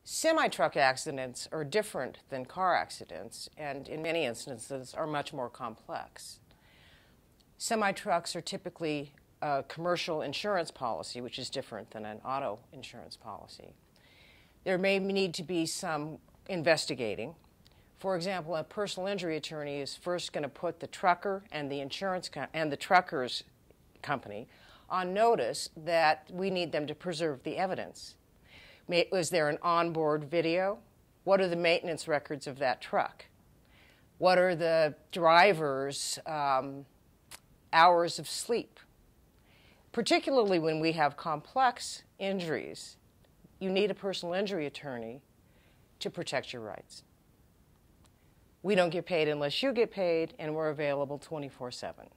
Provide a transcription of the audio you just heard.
Semi-truck accidents are different than car accidents and in many instances are much more complex. Semi-trucks are typically a commercial insurance policy, which is different than an auto insurance policy. There may need to be some investigating. For example, a personal injury attorney is first going to put the trucker and the trucker's company on notice that we need them to preserve the evidence. Was there an onboard video? What are the maintenance records of that truck? What are the driver's hours of sleep? Particularly when we have complex injuries, you need a personal injury attorney to protect your rights. We don't get paid unless you get paid, and we're available 24/7.